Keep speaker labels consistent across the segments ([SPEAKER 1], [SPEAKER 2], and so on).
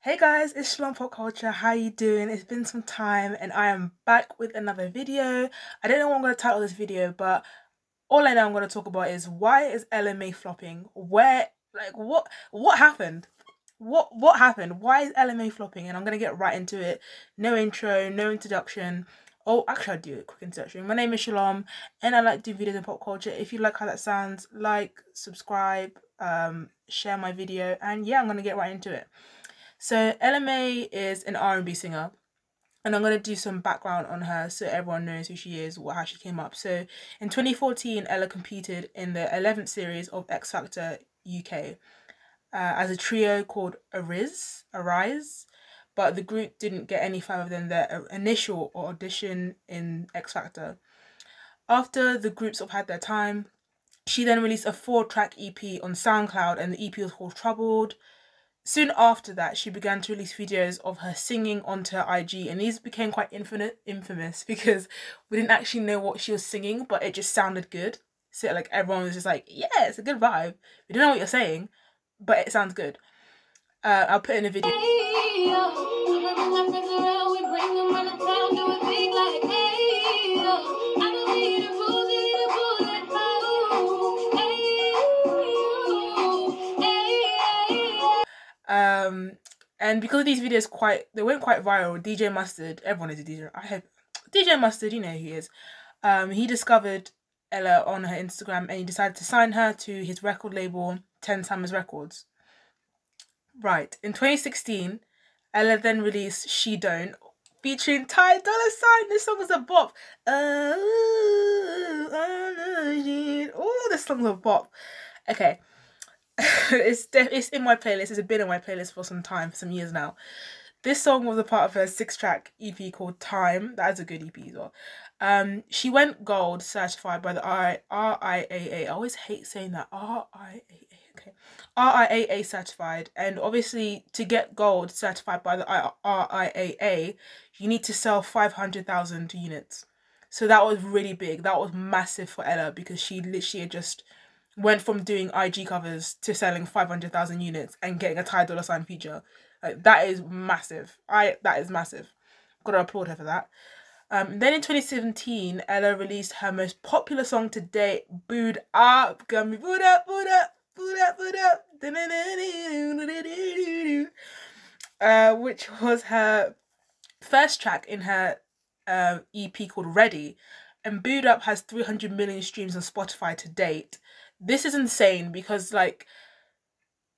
[SPEAKER 1] Hey guys, it's Shalompopculture. How you doing? It's been some time and I am back with another video. I don't know what I'm going to title this video, but all I know I'm going to talk about is why is Ella Mai flopping? What happened? What happened? Why is Ella Mai flopping? And I'm going to get right into it. No intro, no introduction. Oh, actually I'll do a quick introduction. My name is Shalom and I like to do videos in pop culture. If you like how that sounds, like, subscribe, share my video, and yeah, I'm going to get right into it. So Ella Mai is an R&B singer, and I'm going to do some background on her so everyone knows who she is, how she came up. So in 2014, Ella competed in the 11th series of X Factor UK as a trio called Arise, but the group didn't get any further than their initial audition in X Factor. After the groups have had their time, she then released a 4-track EP on SoundCloud, and the EP was called Troubled. Soon after that, she began to release videos of her singing onto her IG, and these became quite infamous because we didn't actually know what she was singing, but it just sounded good. So like everyone was just like, yeah, it's a good vibe. We don't know what you're saying, but it sounds good. I'll put in a video. And because of these videos they went quite viral, DJ Mustard, everyone is a DJ, I hope, DJ Mustard, you know who he is, he discovered Ella on her Instagram and he decided to sign her to his record label, 10 Summers Records. Right, in 2016, Ella then released She Don't, featuring Ty Dolla $ign. This song was a bop. Oh, this song's a bop. Okay. It's in my playlist. It's been in my playlist for some time, for some years now. This song was a part of her 6-track EP called Time. That is a good EP as well. She went gold certified by the RIAA. I always hate saying that. RIAA. Okay. RIAA certified. And obviously to get gold certified by the RIAA, you need to sell 500,000 units. So that was really big. That was massive for Ella because she literally had just went from doing IG covers to selling 500,000 units and getting a Ty Dolla $ign feature. Like, that is massive. That is massive. Gotta applaud her for that. Then in 2017, Ella released her most popular song to date, Booed Up. Got me booed up, booed up, booed up, booed up. Which was her first track in her EP called Ready. And Booed Up has 300 million streams on Spotify to date. This is insane because, like,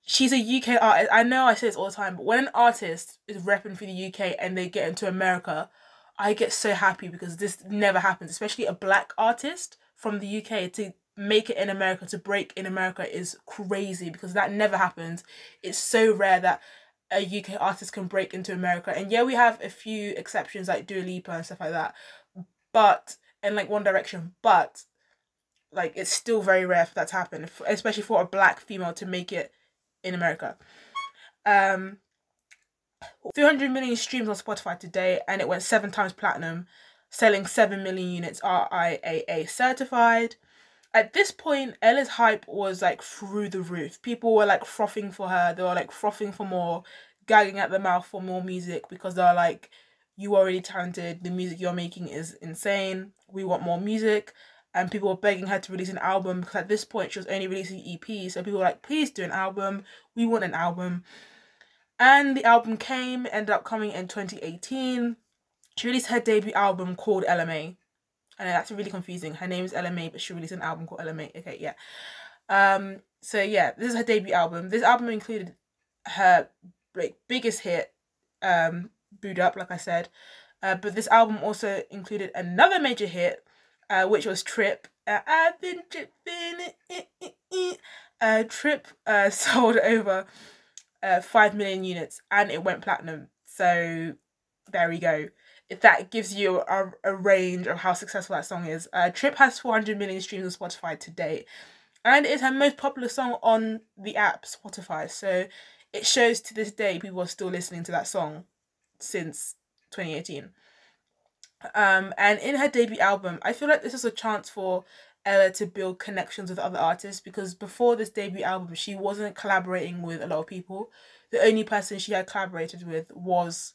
[SPEAKER 1] she's a UK artist. I know I say this all the time, but when an artist is repping for the UK and they get into America, I get so happy because this never happens, especially a black artist from the UK to make it in America, to break in America is crazy because that never happens. It's so rare that a UK artist can break into America. And yeah, we have a few exceptions like Dua Lipa and stuff like that, but, and like One Direction, but like it's still very rare for that to happen, especially for a black female to make it in America. 300 million streams on Spotify today, and it went 7 times platinum, selling 7 million units, RIAA certified. At this point, Ella's hype was like through the roof. People were like frothing for her. They were like frothing for more, gagging at the mouth for more music because they're like, you are really talented. The music you're making is insane. We want more music. And people were begging her to release an album because at this point she was only releasing EPs. So people were like, please do an album. We want an album. And the album came, ended up coming in 2018. She released her debut album called Ella Mai. And that's really confusing. Her name is Ella Mai, but she released an album called Ella Mai. Okay, yeah. So yeah, this is her debut album. This album included her like biggest hit, Booed Up, like I said. But this album also included another major hit, which was Trip. I've been tripping. Trip sold over 5 million units and it went platinum. So there we go. If that gives you a range of how successful that song is. Trip has 400 million streams on Spotify to date, and it's her most popular song on the app Spotify. So it shows to this day people are still listening to that song since 2018. And in her debut album, I feel like this is a chance for Ella to build connections with other artists, because before this debut album she wasn't collaborating with a lot of people. the only person she had collaborated with was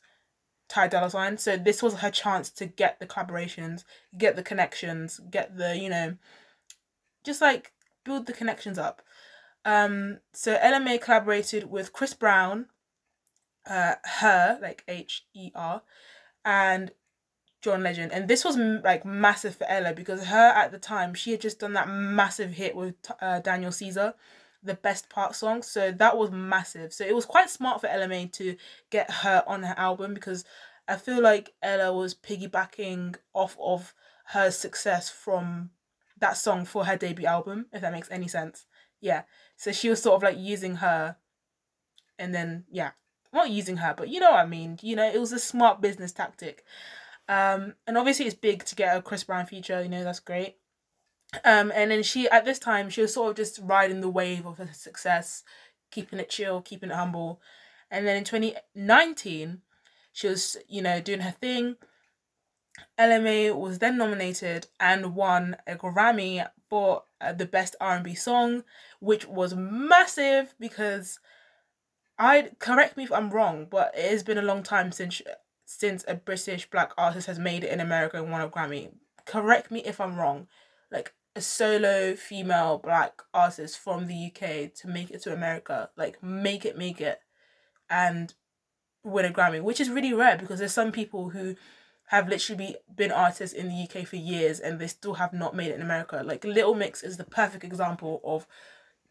[SPEAKER 1] Ty Dolla $ign. So this was her chance to get the collaborations, get the connections, get the, you know, just like build the connections up. So Ella Mai collaborated with Chris Brown, Her, like Her, and John Legend. And this was like massive for Ella because her at the time, she had just done that massive hit with Daniel Caesar, the Best Part song. So that was massive. So it was quite smart for Ella Mai to get her on her album because I feel like Ella was piggybacking off of her success from that song for her debut album, if that makes any sense. Yeah. So she was sort of like using her and then, yeah, not using her, but you know what I mean. You know, it was a smart business tactic. And obviously it's big to get a Chris Brown feature, you know, that's great. And then she, at this time, she was sort of just riding the wave of her success, keeping it chill, keeping it humble. And then in 2019, she was, you know, doing her thing. Ella Mai was then nominated and won a Grammy for the Best R&B Song, which was massive because correct me if I'm wrong, but it has been a long time since a British black artist has made it in America and won a Grammy. Correct me if I'm wrong. Like a solo female black artist from the UK to make it to America, like make it, and win a Grammy, which is really rare because there's some people who have literally been artists in the UK for years and they still have not made it in America. Like Little Mix is the perfect example of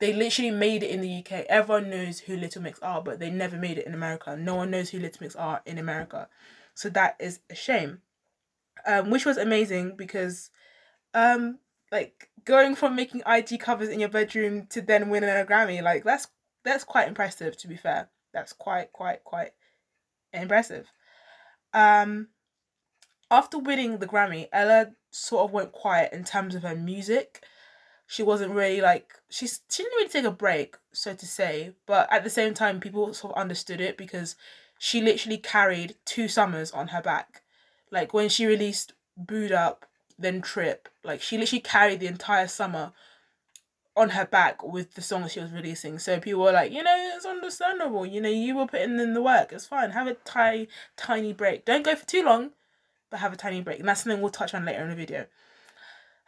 [SPEAKER 1] they literally made it in the UK. Everyone knows who Little Mix are, but they never made it in America. No one knows who Little Mix are in America. So that is a shame. Which was amazing because like going from making IG covers in your bedroom to then winning a Grammy, like that's quite impressive, to be fair. That's quite impressive. After winning the Grammy, Ella sort of went quiet in terms of her music. She wasn't really like she didn't really take a break, so to say, but at the same time people sort of understood it because she literally carried 2 summers on her back. Like when she released Booed Up, then Trip, like she literally carried the entire summer on her back with the songs she was releasing. So people were like, you know, it's understandable, you know, you were putting in the work, it's fine, have a tiny break, don't go for too long, but have a tiny break. And that's something we'll touch on later in the video.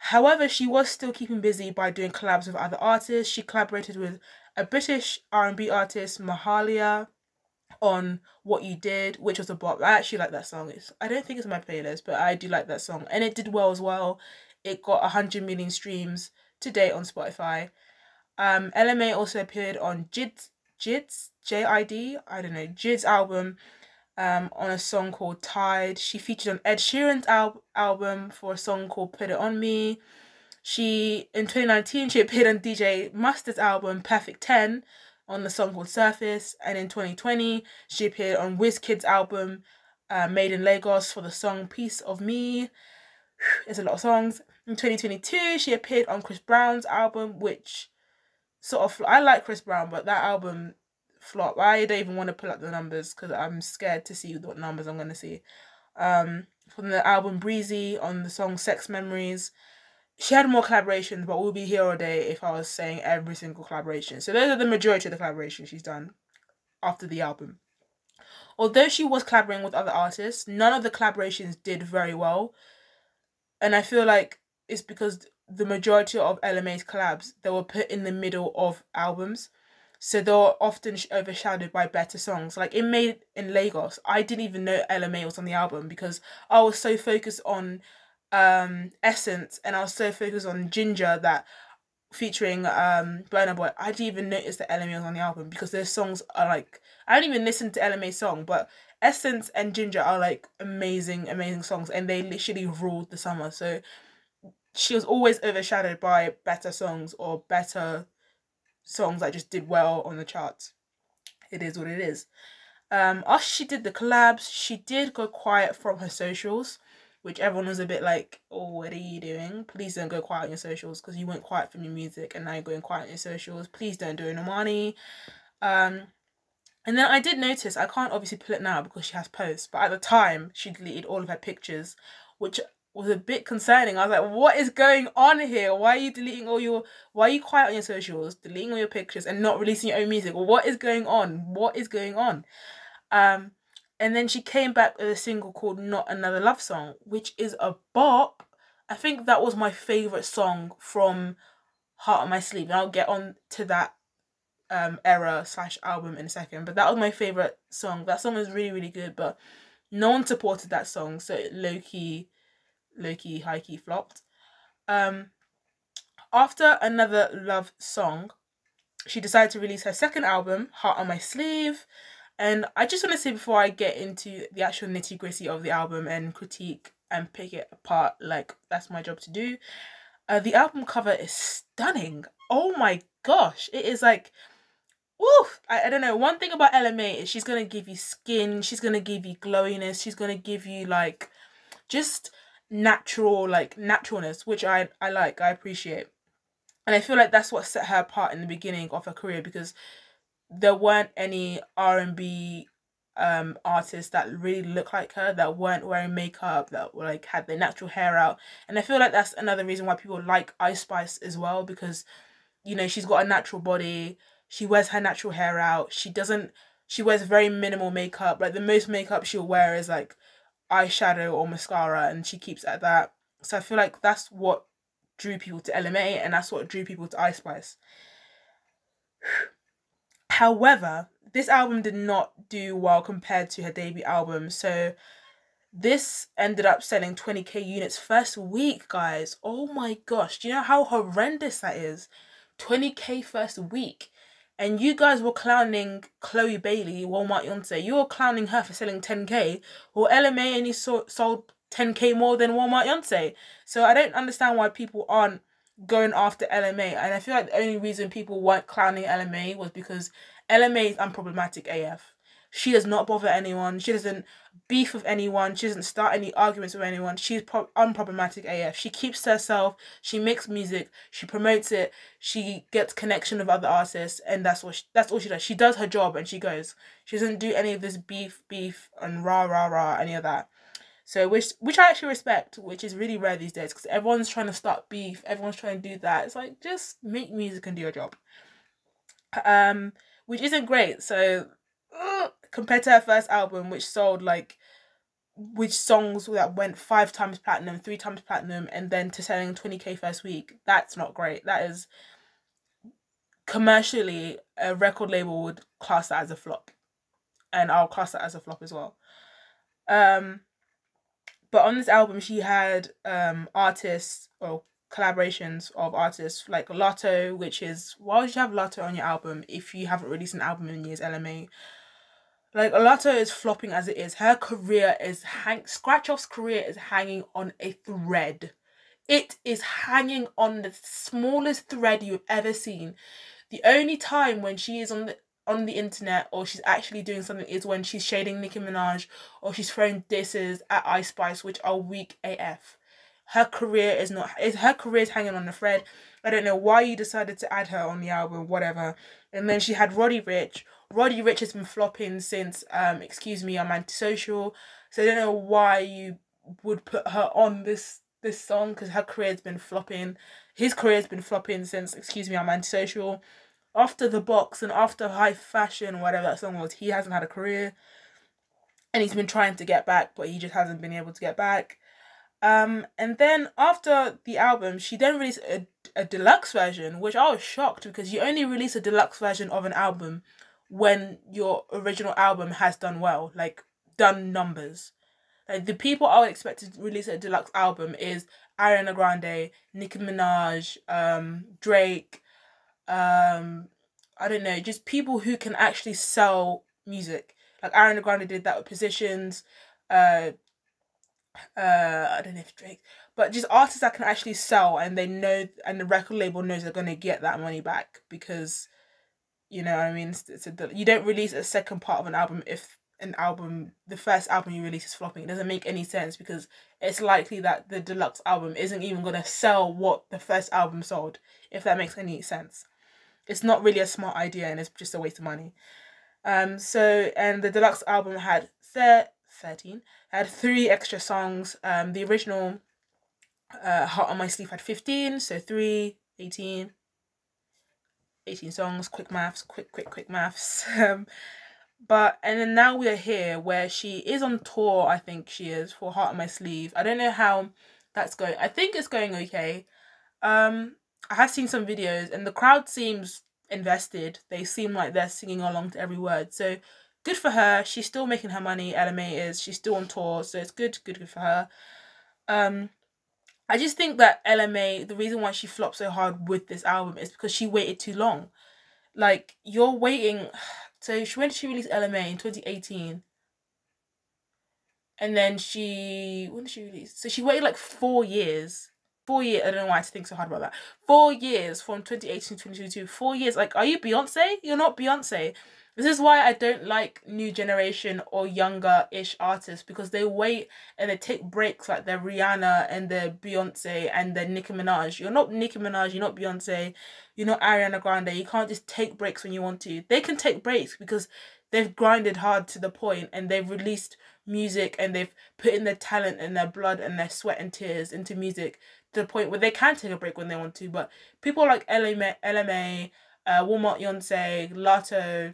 [SPEAKER 1] However, she was still keeping busy by doing collabs with other artists. She collaborated with a British R&B artist, Mahalia, on What You Did, which was a bop. I actually like that song. I don't think it's on my playlist, but I do like that song. And it did well as well. It got 100 million streams to date on Spotify. Ella Mai also appeared on Jid's, J-I-D, I don't know, Jid's album, on a song called Tide. She featured on Ed Sheeran's album for a song called Put It On Me. In 2019, she appeared on DJ Mustard's album Perfect 10 on the song called Surface. And in 2020, she appeared on Wizkid's album Made in Lagos for the song Piece of Me. It's a lot of songs. In 2022, she appeared on Chris Brown's album, which sort of, I like Chris Brown, but that album flop. I don't even want to pull up the numbers because I'm scared to see what numbers I'm going to see. From the album Breezy on the song Sex Memories. She had more collaborations, but we'll be here all day if I was saying every single collaboration. So those are the majority of the collaborations she's done after the album. Although she was collaborating with other artists, none of the collaborations did very well. And I feel like it's because the majority of Ella Mai's collabs, they were put in the middle of albums. So they were often overshadowed by better songs. Like in Made in Lagos, I didn't even know Ella Mai was on the album because I was so focused on Essence and I was so focused on Ginger that featuring Burna Boy. I didn't even notice that Ella Mai was on the album because their songs are like, I don't even listen to Ella Mai's song, but Essence and Ginger are like amazing songs and they literally ruled the summer. So she was always overshadowed by better songs or better songs that just did well on the charts. It is what it is. After she did the collabs, she did go quiet from her socials, which everyone was a bit like, oh, what are you doing? Please don't go quiet on your socials because you went quiet from your music and now you're going quiet on your socials. Please don't do it, Normani. And then I did notice, I can't obviously pull it now because she has posts, but at the time she deleted all of her pictures, which was a bit concerning. I was like, what is going on here? Why are you deleting why are you quiet on your socials, deleting all your pictures and not releasing your own music? What is going on? What is going on? And then she came back with a single called Not Another Love Song, which is a bop. I think that was my favourite song from Heart on My Sleeve. And I'll get on to that era / album in a second. But that was my favourite song. That song is really, really good. But no one supported that song. So it low-key, high-key flopped. After Another Love Song, she decided to release her second album, Heart on My Sleeve. And I just want to say before I get into the actual nitty-gritty of the album and critique and pick it apart, like that's my job to do, the album cover is stunning. Oh my gosh. It is like, woo! I don't know. One thing about Ella Mai is she's going to give you skin, she's going to give you glowiness, she's going to give you like just natural, like naturalness, which I like, I appreciate. And I feel like that's what set her apart in the beginning of her career, because there weren't any R&B artists that really look like her, that weren't wearing makeup, that were like had their natural hair out. And I feel like that's another reason why people like Ice Spice as well, because you know, she's got a natural body, she wears her natural hair out, she wears very minimal makeup. Like the most makeup she'll wear is like eyeshadow or mascara, and she keeps at that. So I feel like that's what drew people to Ella Mai, and that's what drew people to Ice Spice. However, this album did not do well compared to her debut album. So this ended up selling 20k units first week, guys. Oh my gosh, do you know how horrendous that is? 20k first week. And you guys were clowning Chloe Bailey, Walmart Yonsei. You were clowning her for selling 10k. Well, Ella Mai only sold 10k more than Walmart Yonsei. So I don't understand why people aren't going after Ella Mai. And I feel like the only reason people weren't clowning Ella Mai was because Ella Mai is unproblematic AF. She does not bother anyone. She doesn't beef with anyone. She doesn't start any arguments with anyone. She's unproblematic AF. She keeps to herself. She makes music. She promotes it. She gets connection with other artists, and that's all she does. She does her job and she goes. She doesn't do any of this beef and rah any of that. So which I actually respect, which is really rare these days, because everyone's trying to start beef. Everyone's trying to do that. It's like, just make music and do your job. Which isn't great. So compared to her first album, which sold like, which songs that went 5 times platinum, 3 times platinum, and then to selling 20k first week, that's not great. That is, commercially, a record label would class that as a flop, and I'll class that as a flop as well. But on this album, she had artists or collaborations of artists like Lotto, which is, why would you have Lotto on your album if you haven't released an album in years, Ella Mai? Like, Lotto is flopping as it is. Her career is Scratch Off's career is hanging on a thread. It is hanging on the smallest thread you've ever seen. The only time when she is on the internet or she's actually doing something is when she's shading Nicki Minaj or she's throwing disses at Ice Spice, which are weak AF. Her career is hanging on a thread. I don't know why you decided to add her on the album, whatever. And then she had Roddy Ricch. Roddy Ricch has been flopping since Excuse Me, I'm Antisocial. So I don't know why you would put her on this song, because her career's been flopping. His career's been flopping since Excuse Me, I'm Antisocial. After The Box and after High Fashion, whatever that song was, he hasn't had a career. And he's been trying to get back, but he just hasn't been able to get back. And then after the album, she then released a deluxe version, which I was shocked, because you only release a deluxe version of an album when your original album has done well, like done numbers. Like, the people I would expect to release a deluxe album is Ariana Grande, Nicki Minaj, Drake, I don't know, just people who can actually sell music. Like Ariana Grande did that with Positions. I don't know if Drake, but just artists that can actually sell, and they know, and the record label knows they're gonna get that money back, because, you know what I mean, you don't release a second part of an album if the first album you release is flopping. It doesn't make any sense, because it's likely that the deluxe album isn't even gonna sell what the first album sold, if that makes any sense. It's not really a smart idea, and it's just a waste of money. And the deluxe album had 13, had 3 extra songs. The original Heart on My Sleeve had 15, so 3, 18, 18 songs. Quick maths, quick maths. But and then now we are here where she is on tour. I think she is for Heart on My Sleeve. I don't know how that's going. I think it's going okay. I have seen some videos and the crowd seems invested. They seem like they're singing along to every word. So good for her. She's still making her money. Ella Mai is. She's still on tour, so it's good for her. I just think that Ella Mai, the reason why she flopped so hard with this album is because she waited too long. Like, you're waiting. So when did she release Ella Mai? In 2018. And then when did she release? So she waited like 4 years. 4 years. I don't know why I think so hard about that. 4 years from 2018 to 2022. 4 years. Like, are you Beyonce? You're not Beyonce. This is why I don't like new generation or younger-ish artists, because they wait and they take breaks like they're Rihanna and they're Beyonce and they're Nicki Minaj. You're not Nicki Minaj, you're not Beyonce, you're not Ariana Grande. You can't just take breaks when you want to. They can take breaks because they've grinded hard to the point and they've released music and they've put in their talent and their blood and their sweat and tears into music to the point where they can take a break when they want to. But people like Ella Mai, Walmart Yonsei, Lato,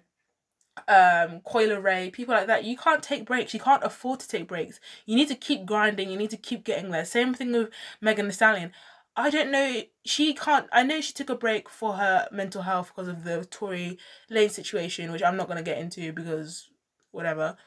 [SPEAKER 1] Coil Ray, people like that, you can't take breaks. You can't afford to take breaks. You need to keep grinding. You need to keep getting there. Same thing with Megan Thee Stallion. I don't know. She can't. I know she took a break for her mental health because of the Tory Lane situation, which I'm not gonna get into because whatever.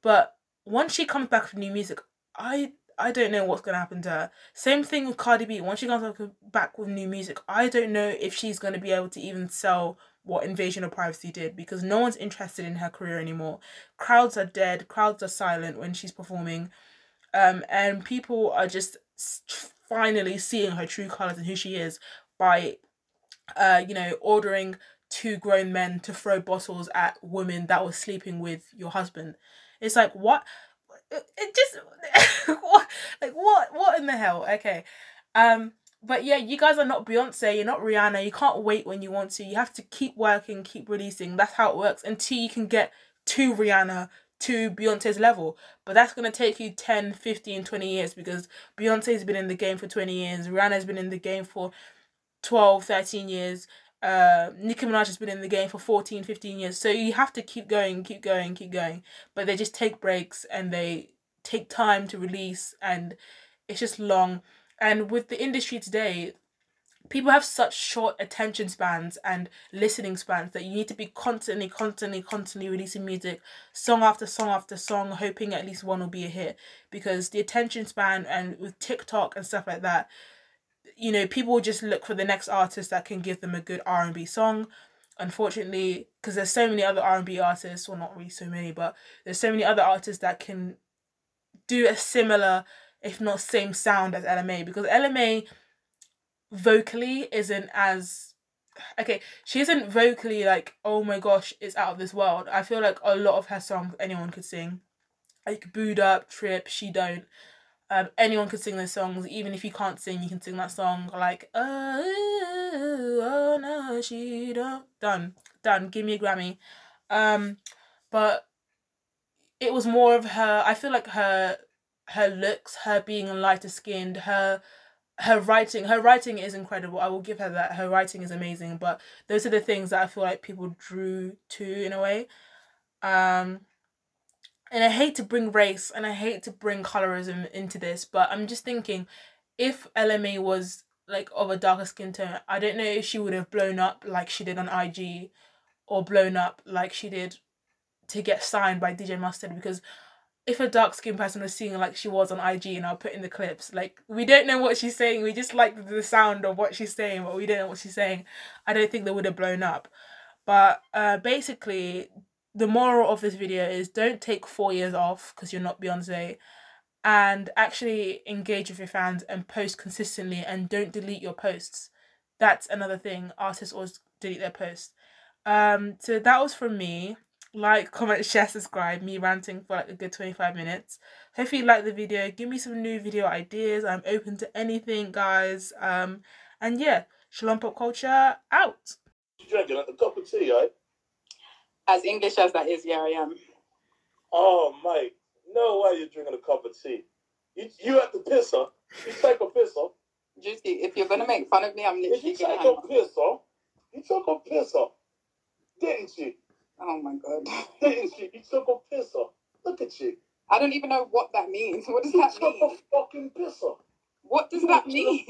[SPEAKER 1] But once she comes back with new music, I don't know what's gonna happen to her. Same thing with Cardi B. Once she comes back with new music, I don't know if she's gonna be able to even sell what Invasion of Privacy did, because no one's interested in her career anymore. Crowds are dead. Crowds are silent when she's performing, and people are just finally seeing her true colors and who she is by, ordering 2 grown men to throw bottles at women that was sleeping with your husband. It's like, what? It just what in the hell? Okay. But yeah, you guys are not Beyonce, you're not Rihanna, you can't wait when you want to. You have to keep working, keep releasing. That's how it works until you can get to Rihanna, to Beyonce's level. But that's going to take you 10, 15, 20 years, because Beyonce's been in the game for 20 years, Rihanna's been in the game for 12, 13 years. Nicki Minaj has been in the game for 14, 15 years. So you have to keep going. But they just take breaks and they take time to release, and it's just long. And with the industry today, people have such short attention spans and listening spans that you need to be constantly releasing music, song after song after song, hoping at least one will be a hit. Because the attention span, and with TikTok and stuff like that, people will just look for the next artist that can give them a good R&B song. Unfortunately, because there's so many other R&B artists, well, not really so many, but there's so many other artists that can do a similar, if not same sound as Ella Mai, because Ella Mai vocally isn't as okay. She isn't vocally like, oh my gosh, it's out of this world. I feel like a lot of her songs anyone could sing, like Booed Up, Trip, She Don't. Anyone could sing those songs. Even if you can't sing, you can sing that song. Like, oh no, she don't. Done. Give me a Grammy. But it was more of her. I feel like her looks, her being lighter skinned, her writing is incredible. I will give her that. Her writing is amazing. But those are the things that I feel like people drew to in a way. And I hate to bring race and I hate to bring colorism into this, but I'm just thinking, if Ella Mai was like of a darker skin tone, I don't know if she would have blown up like she did on IG, or blown up like she did to get signed by DJ Mustard. Because if a dark skinned person was singing like she was on IG, and I'll put in the clips, like, we don't know what she's saying, we just like the sound of what she's saying, but we don't know what she's saying, I don't think they would have blown up. But basically, the moral of this video is, don't take 4 years off because you're not Beyonce, and actually engage with your fans and post consistently, and don't delete your posts. That's another thing. Artists always delete their posts. So that was from me. Like, comment, share, subscribe. Me ranting for like a good 25 minutes. Hopefully you like the video. Give me some new video ideas. I'm open to anything, guys. And yeah, Shalompopculture out. You drinking a cup of tea, right?
[SPEAKER 2] As English as that is, yeah, I am.
[SPEAKER 1] Oh, Mike, no way you're drinking a cup of tea.
[SPEAKER 3] You have to piss her. You take a piss her.
[SPEAKER 2] Juicy, if you're gonna make fun of me, I'm literally
[SPEAKER 3] If you take a piss her, you took a piss her. Didn't you?
[SPEAKER 2] Oh my god.
[SPEAKER 3] Didn't you? You took a piss her. Look at you.
[SPEAKER 2] I don't even know what that means. What does that mean?
[SPEAKER 3] You took a fucking piss her.
[SPEAKER 2] What does that mean?